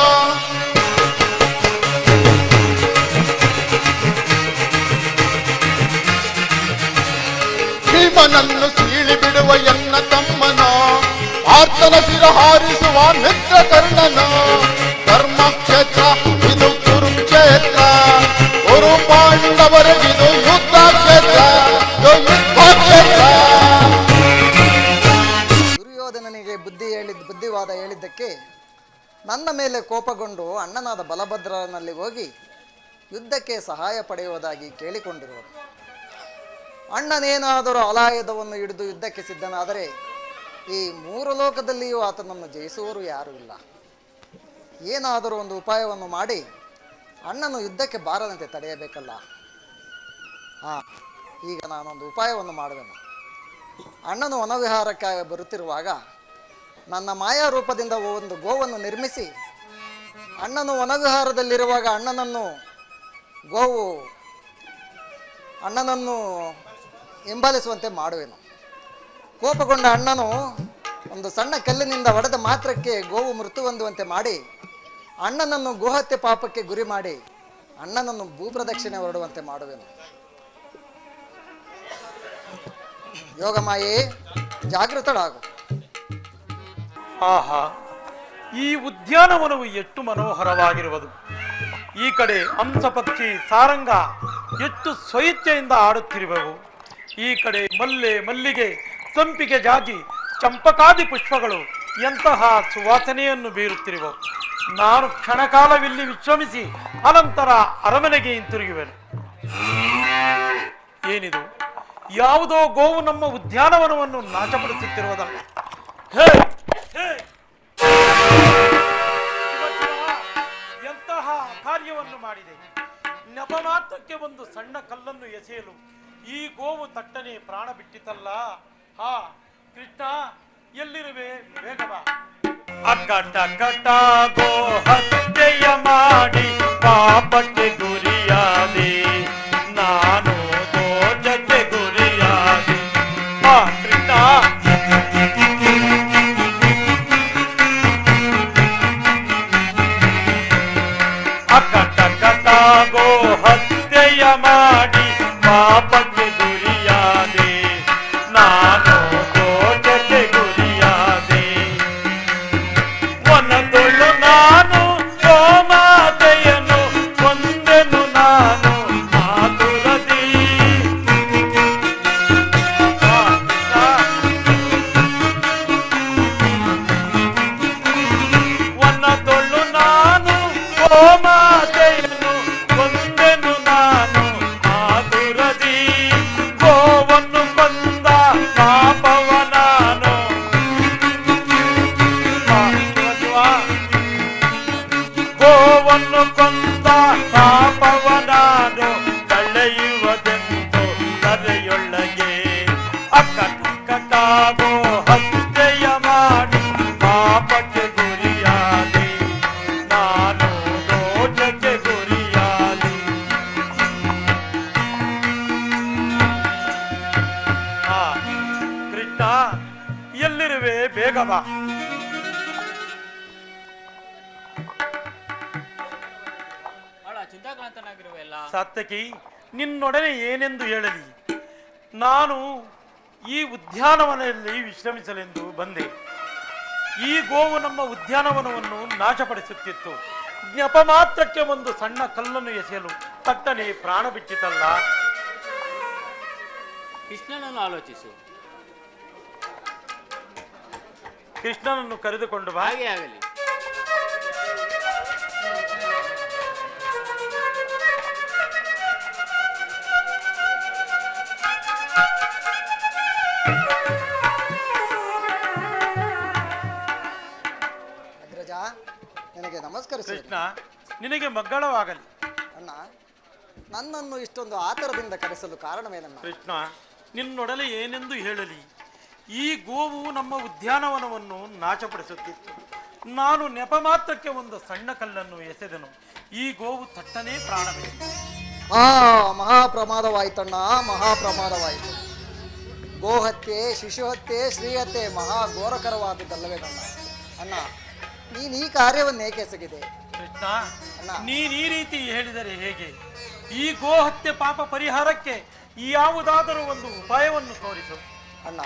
ಭೀಮನನ್ನು ಸೀಳಿ ಬಿಡುವ ಎನ್ನ ತಮ್ಮನೋ, ಆರ್ತನ ಶಿರ ಹಾರಿಸುವ ಮಿತ್ರ ಕರ್ಣನೋ. ಧರ್ಮಕ್ಷೇತ್ರ ಇದು ಕುರುಕ್ಷೇತ್ರ, ಕುರು ಪಾಂಡವರಿಗಿದು ಯುದ್ಧ ಕ್ಷೇತ್ರ, ಇದು ಯುದ್ಧ ಕ್ಷೇತ್ರ. ದುರ್ಯೋಧನನಿಗೆ ಬುದ್ಧಿವಾದ ಹೇಳಿದ್ದಕ್ಕೆ ನನ್ನ ಮೇಲೆ ಕೋಪಗೊಂಡು ಅಣ್ಣನಾದ ಬಲಭದ್ರನಲ್ಲಿ ಹೋಗಿ ಯುದ್ಧಕ್ಕೆ ಸಹಾಯ ಪಡೆಯುವುದಾಗಿ ಕೇಳಿಕೊಂಡಿರುವರು. ಅಣ್ಣನೇನಾದರೂ ಅಲಾಯುಧವನ್ನು ಹಿಡಿದು ಯುದ್ಧಕ್ಕೆ ಸಿದ್ಧನಾದರೆ ಈ ಮೂರು ಲೋಕದಲ್ಲಿಯೂ ಆತನನ್ನು ಜಯಿಸುವವರು ಯಾರೂ ಇಲ್ಲ. ಏನಾದರೂ ಒಂದು ಉಪಾಯವನ್ನು ಮಾಡಿ ಅಣ್ಣನು ಯುದ್ಧಕ್ಕೆ ಬಾರದಂತೆ ತಡೆಯಬೇಕಲ್ಲ. ಈಗ ನಾನೊಂದು ಉಪಾಯವನ್ನು ಮಾಡುವೆನು. ಅಣ್ಣನು ವನವಿಹಾರಕ್ಕಾಗಿ ಬರುತ್ತಿರುವಾಗ ನನ್ನ ಮಾಯಾ ರೂಪದಿಂದ ಒಂದು ಗೋವನ್ನು ನಿರ್ಮಿಸಿ, ಅಣ್ಣನು ವನವಿಹಾರದಲ್ಲಿರುವಾಗ ಗೋವು ಅಣ್ಣನನ್ನು ಹಿಂಬಾಲಿಸುವಂತೆ ಮಾಡುವೆನು. ಕೋಪಗೊಂಡ ಅಣ್ಣನು ಒಂದು ಸಣ್ಣ ಕಲ್ಲಿನಿಂದ ಹೊಡೆದ ಮಾತ್ರಕ್ಕೆ ಗೋವು ಮೃತ್ಯು ಹೊಂದುವಂತೆ ಮಾಡಿ ಅಣ್ಣನನ್ನು ಗೋಹತ್ಯೆ ಪಾಪಕ್ಕೆ ಗುರಿ ಮಾಡಿ ಅಣ್ಣನನ್ನು ಭೂಪ್ರದಕ್ಷಿಣೆ ಹೊರಡುವಂತೆ ಮಾಡುವೆನು. ಯೋಗಮಾಯೇ, ಜಾಗೃತಳಾಗು. ಆಹಾ, ಈ ಉದ್ಯಾನವನವು ಎಷ್ಟು ಮನೋಹರವಾಗಿರುವುದು. ಈ ಕಡೆ ಹಂಸ ಪಕ್ಷಿ ಸಾರಂಗ ಎಷ್ಟು ಸ್ವಇಚ್ಛೆಯಿಂದ ಆಡುತ್ತಿರುವವು. ಈ ಕಡೆ ಮಲ್ಲೆ, ಮಲ್ಲಿಗೆ, ಸಂಪಿಗೆ, ಜಾಜಿ, ಚಂಪಕಾದಿ ಪುಷ್ಪಗಳು ಎಂತಹ ಸುವಾಸನೆಯನ್ನು ಬೀರುತ್ತಿರುವವು. ನಾನು ಕ್ಷಣಕಾಲವಿಲ್ಲಿ ವಿಶ್ರಮಿಸಿ ಅನಂತರ ಅರಮನೆಗೆ ಹಿಂತಿರುಗುವೆನು. ಏನಿದು? ಯಾವುದೋ ಗೋವು ನಮ್ಮ ಉದ್ಯಾನವನವನ್ನು ನಾಶಪಡಿಸುತ್ತಿರುವುದಲ್ಲ. ಹೇ ಹೇ, ಎಂತಹ ಕಾರ್ಯವನ್ನು ಮಾಡಿದೆ. ನೆಪ ಮಾತ್ರಕ್ಕೆ ಒಂದು ಸಣ್ಣ ಕಲ್ಲನ್ನು ಎಸೆಯಲು ಈ ಗೋವು ತಟ್ಟನೆ ಪ್ರಾಣ ಬಿಟ್ಟಿತಲ್ಲ. ಹಾ ಕೃಷ್ಣ, ಎಲ್ಲಿರುವೆ? ಬೇಗ ಬಾ. ಅಕ್ಕಟ ಗೋ ಹತ್ಯೆಯ ಮಾಡಿ ಪಾಪಕ್ಕೆ ಗುರಿಯಾದೆ, ನಾನು ದೋಷಕ್ಕೆ ಗುರಿಯಾದೆ. ಹಾ ಕೃಷ್ಣ, ಅಕ್ಕಟ ಗೋ ಹತ್ಯೆಯ ಮಾಡಿ ಪಾಪಕ್ಕೆ ಗುರಿಯಾದೆ, ನಾನು ದೋಷಕ್ಕೆ ಗುರಿಯಾದೆ. ವನದೊಳು ನಾನು ಗೋಮಾತೆಯನ್ನು ಕೊಂದೆನು, ನಾನು ಆತುರದಿ. ವನದೊಳು ನಾನು ಗೋಮಾತೆಯನ್ನು ಕೊಂದೆನು, ನಾನು ಆತುರದಿ. ಗೋವನ್ನು ಕೊಂದ ಪಾಪವ ನಾನು. ಗೋವನ್ನು ಕೊಂದ ಪಾಪವ ನಾನು ಕಳೆಯುವುದೆಂದು ತಲೆಯೊಳಗೆ. ಅಕ್ಕಟ ಗೋ ಹತ್ಯೆಯ ಮಾಡಿ ಪಾಪಕ್ಕೆ ಗುರಿಯಾದೆ, ನಾನು ದೋಷಕ್ಕೆ ಗುರಿಯಾದೆ. ಹಾ ಕೃಷ್ಣ, ಎಲ್ಲಿರುವೆ? ಬೇಗ ಬಾ. ಸಾತ್ಯಕಿ, ನಿನ್ನೊಡನೆ ಏನೆಂದು ಹೇಳಲಿ? ನಾನು ಈ ಉದ್ಯಾನವನದಲ್ಲಿ ವಿಶ್ರಮಿಸಲೆಂದು ಬಂದೆ. ಈ ಗೋವು ನಮ್ಮ ಉದ್ಯಾನವನವನ್ನು ನಾಶಪಡಿಸುತ್ತಿತ್ತು. ನೆಪ ಮಾತ್ರಕ್ಕೆ ಒಂದು ಸಣ್ಣ ಕಲ್ಲನ್ನು ಎಸೆಯಲು ತಟ್ಟನೆ ಪ್ರಾಣ ಬಿಟ್ಟಿತಲ್ಲ. ಕೃಷ್ಣನನ್ನು ಆಲೋಚಿಸು. ಕೃಷ್ಣನನ್ನು ಕರೆದುಕೊಂಡು ಬಾ. ಹಾಗೆ ಆಗಲಿ. ಅಗ್ರಜ, ನಿನಗೆ ನಮಸ್ಕರಿಸಿ. ಕೃಷ್ಣ, ನಿನಗೆ ಮಗ್ಗಳವಾಗಲಿ. ಅಣ್ಣ, ನನ್ನನ್ನು ಇಷ್ಟೊಂದು ಆತರದಿಂದ ಕರೆಸಲು ಕಾರಣವೇನಣ್ಣ? ಕೃಷ್ಣ, ನಿನ್ನೊಡಲೆ ಏನೆಂದು ಹೇಳಲಿ? ಈ ಗೋವು ನಮ್ಮ ಉದ್ಯಾನವನವನ್ನು ನಾಶಪಡಿಸುತ್ತಿತ್ತು. ನಾನು ನೆಪ ಮಾತ್ರಕ್ಕೆ ಒಂದು ಸಣ್ಣ ಕಲ್ಲನ್ನು ಎಸೆದನು. ಈ ಗೋವು ತಟ್ಟನೆ ಪ್ರಾಣ ಬಿಟ್ಟಿತು. ಮಹಾಪ್ರಮಾದವಾಯ್ತಣ್ಣ, ಮಹಾಪ್ರಮಾದವಾಯಿತು. ಗೋಹತ್ಯೆ, ಶಿಶುಹತ್ಯೆ, ಶ್ರೀಹತ್ಯೆ ಮಹಾ ಘೋರಕರವಾದದ್ದಲ್ಲವೇ ನನ್ನ ಅಣ್ಣ? ನೀನು ಈ ಕಾರ್ಯವನ್ನು ಏಕೆ ಎಸಗಿದೆ? ಕೃಷ್ಣ, ನೀನು ಈ ರೀತಿ ಹೇಳಿದರೆ ಹೇಗೆ? ಈ ಗೋಹತ್ಯೆ ಪಾಪ ಪರಿಹಾರಕ್ಕೆ ಯಾವುದಾದರೂ ಒಂದು ಉಪಾಯವನ್ನು ತೋರಿಸು. ಅಣ್ಣ,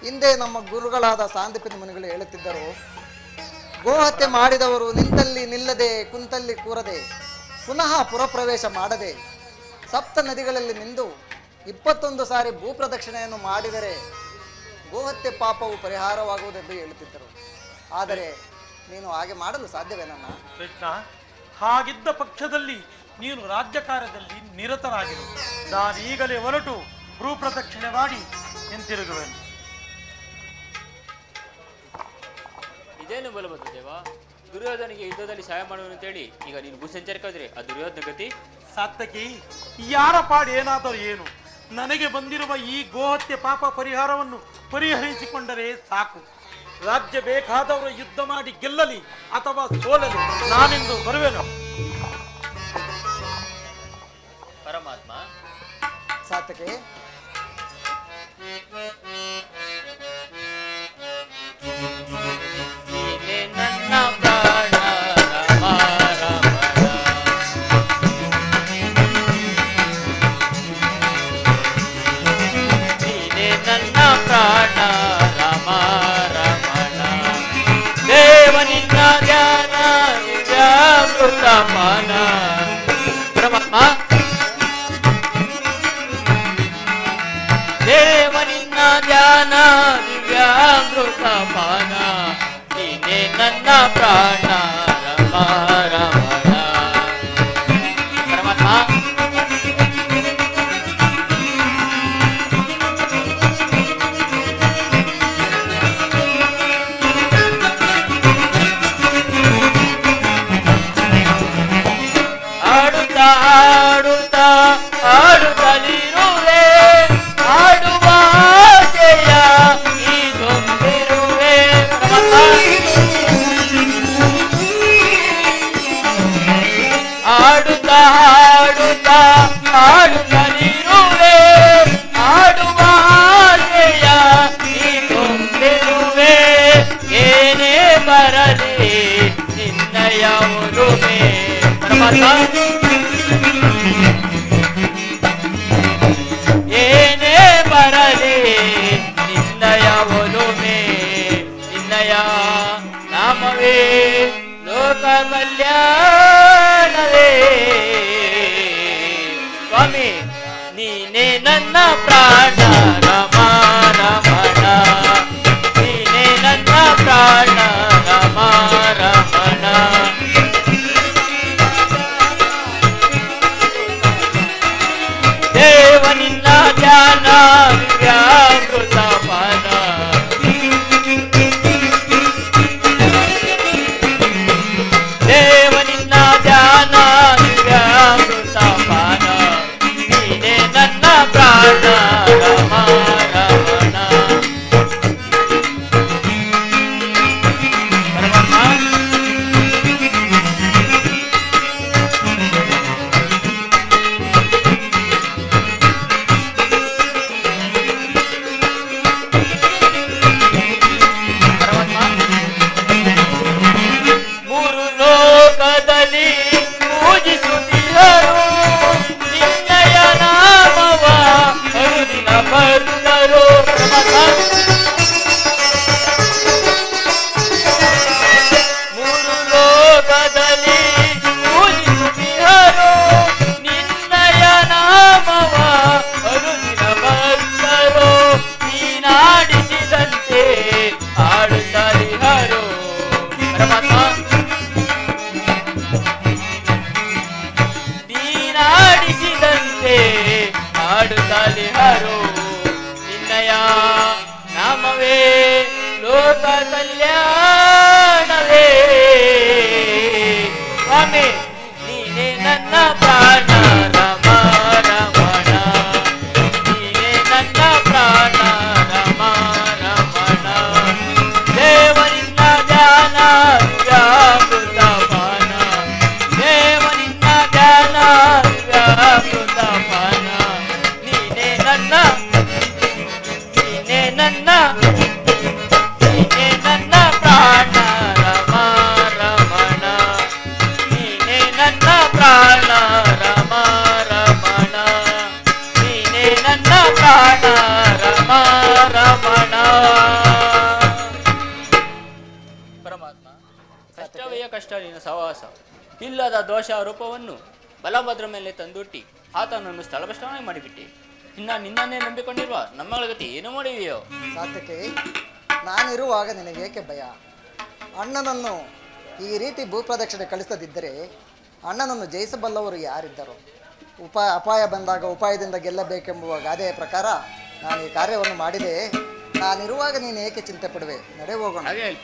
ಹಿಂದೆ ನಮ್ಮ ಗುರುಗಳಾದ ಸಾಂದೀಪನಿ ಮುನಿಗಳು ಹೇಳುತ್ತಿದ್ದರು, ಗೋಹತ್ಯೆ ಮಾಡಿದವರು ನಿಂತಲ್ಲಿ ನಿಲ್ಲದೆ, ಕುಂತಲ್ಲಿ ಕೂರದೆ, ಪುನಃ ಪುರಪ್ರವೇಶ ಮಾಡದೆ, ಸಪ್ತ ನದಿಗಳಲ್ಲಿ ಮಿಂದು 21 ಸಾರಿ ಭೂಪ್ರದಕ್ಷಿಣೆಯನ್ನು ಮಾಡಿದರೆ ಗೋಹತ್ಯೆ ಪಾಪವು ಪರಿಹಾರವಾಗುವುದೆಂದು ಹೇಳುತ್ತಿದ್ದರು. ಆದರೆ ನೀನು ಹಾಗೆ ಮಾಡಲು ಸಾಧ್ಯವೇನಣ್ಣ? ಕೃಷ್ಣ, ಹಾಗಿದ್ದ ಪಕ್ಷದಲ್ಲಿ ನೀನು ರಾಜ್ಯ ಕಾರ್ಯದಲ್ಲಿ ನಿರತರಾಗಿರು. ನಾನೀಗಲೇ ಹೊರಟು ಭೂಪ್ರದಕ್ಷಿಣೆ ಮಾಡಿ ಹಿಂತಿರುಗುವೆನು. ಇದೇನು ಬಲಬದ್ದು ದೇವ? ದುರ್ಯೋಧನಿಗೆ ಯುದ್ಧದಲ್ಲಿ ಸಹಾಯ ಮಾಡುವನು ಅಂತೇಳಿ ಈಗ ನೀನು ಭೂಸಂಚಾರಕ್ಕೆ ಹೋದ್ರೆ ಆ ದುರ್ಯೋಧನ ಗತಿ? ಸಾತ್ಯಕಿ, ಯಾರ ಪಾಡು ಏನಾದರೂ ಏನು, ನನಗೆ ಬಂದಿರುವ ಈ ಗೋಹತ್ಯೆ ಪಾಪ ಪರಿಹಾರವನ್ನು ಪರಿಹರಿಸಿಕೊಂಡರೆ ಸಾಕು. ರಾಜ್ಯ ಬೇಕಾದವರು ಯುದ್ಧ ಮಾಡಿ ಗೆಲ್ಲಲಿ ಅಥವಾ ಸೋಲಲಿ, ನಾನಿಂದು ಬರುವೆನು. ಪರಮಾತ್ಮ. ಸಾತ್ಯಕಿ, ಪ್ರಾಣ ರಮ ರಮಣ ಪರಮಾತ್ಮ ಆಡುತ್ತಾ ಆಡುತ್ತಾ ಆಡುತ್ತಲಿರುವೆ ಆಡುವ ಆಸೆಯ ಈ ತುಂಬಿರುವೆ ಆಡುತ್ತಾ ಆಡುತ್ತಾ ಆಡುತ್ತಲಿರುವೆ ಆಡುವ ಆಸೆಯ ಈ ತುಂಬಿರುವೆ ಏನೇ ಬರಲಿ ನಿನ್ನಯ ಒಲುಮೆ ಏನೇ ಬರಲಿ ನಿನ್ನಯ ಒಲುಮೆ ನಿನ್ನಯ ನಾಮವೇ ಲೋಕ ಕಲ್ಯಾಣವೇ ಸ್ವಾಮಿ ನೀನೇ ನನ್ನ ಪ್ರಾಣ ರಮ ರಮಣ ನೀನೇ ನನ್ನ ಪ್ರಾಣ ರಮ ರಮಣ ದೇವ ನಿನ್ನ ಧ್ಯಾನ ವ್ಯಾಮೃತ ಪಾನ ದೇವ ನಿನ್ನ ಧ್ಯಾನ ವ್ಯಾಮೃತ ಪಾನ ನೀನೇ ನನ್ನ ಪ್ರಾಣ ರಮ ರಮಣ ಮೂರು ಲೋಕದಲ್ಲಿ ಪೂಜಿಸುತ್ತಿದ್ದರು ನಿನ್ನಯ ನಾಮವ ಅರುದಿನ ಭಕ್ತರು ಮೂರು ಲೋಕದಲ್ಲಿ ಪೂಜಿಸುತ್ತಿದ್ದರು ನಿನ್ನಯ ನಾಮವ ಅರುದಿನ ಭಕ್ತರು ನೀನಾಡಿಸಿದಂತೆ ಆಡುತ್ತಲಿಹರು ಪರಮಾತ್ಮ ನೀನಾಡಿಸಿದಂತೆ ಆಡುತ್ತಲಿಹರು ನಿನ್ನಯ ನಾಮವೇ ಲೋಕ ಕಲ್ಯಾಣವೇ ಸ್ವಾಮಿ ನೀನೇ ನನ್ನ ಪ್ರಾಣ ರಮ ರಮಣ ನೀನೇ ನನ್ನ ಪ್ರಾಣ ರಮ ರಮಣ ದೇವನಿನ್ನ ಧ್ಯಾನ ವ್ಯಾಮೃತ ಪಾನ ದೇವನಿನ್ನ ಧ್ಯಾನ ವ್ಯಾಮೃತ ಪಾನ ನೀನೇ ನನ್ನ ಪ್ರಾಣ ರಮ ರಮಣ ನೀನೇ ನನ್ನ ಪ್ರಾಣ ರಮ ರಮಣ ನೀನೇ ನನ್ನ ಪ್ರಾಣ ರಮ ರಮಣ ಪರಮಾತ್ಮ ಕಷ್ಟವೇ ಕಷ್ಟ ನಿನ್ನ ಸಹವಾಸ ಇಲ್ಲದ ದೋಷ ಆರೋಪವನ್ನು ಬಲಭದ್ರ ಮೇಲೆ ತಂದೊಟ್ಟಿ ಆತನನ್ನು ಸ್ಥಳಭ್ರಷ್ಟನೇ ಮಾಡಿಬಿಟ್ಟೆ. ಇನ್ನ ನಿನ್ನನ್ನೇ ನಂಬಿಕೊಂಡಿರುವ ನಮ್ಮಗಳ ಗತಿ ಏನು ಮಾಡಿವೆಯೋ? ಸಾತ್ವಿಕೆ, ನಾನಿರುವಾಗ ನಿನಗೇಕೆ ಭಯ? ಅಣ್ಣನನ್ನು ಈ ರೀತಿ ಭೂಪ್ರದಕ್ಷಿಣೆ ಕಳಿಸದಿದ್ದರೆ ಅಣ್ಣನನ್ನು ಜಯಿಸಬಲ್ಲವರು ಯಾರಿದ್ದರು? ಅಪಾಯ ಬಂದಾಗ ಉಪಾಯದಿಂದ ಗೆಲ್ಲಬೇಕೆಂಬುವ ಗಾದೆಯ ಪ್ರಕಾರ ನಾನು ಈ ಕಾರ್ಯವನ್ನು ಮಾಡಿದೆ. ನಾನಿರುವಾಗ ನೀನು ಏಕೆ ಚಿಂತೆ ಪಡುವೆ? ನಡೆ ಹೋಗೋಣ.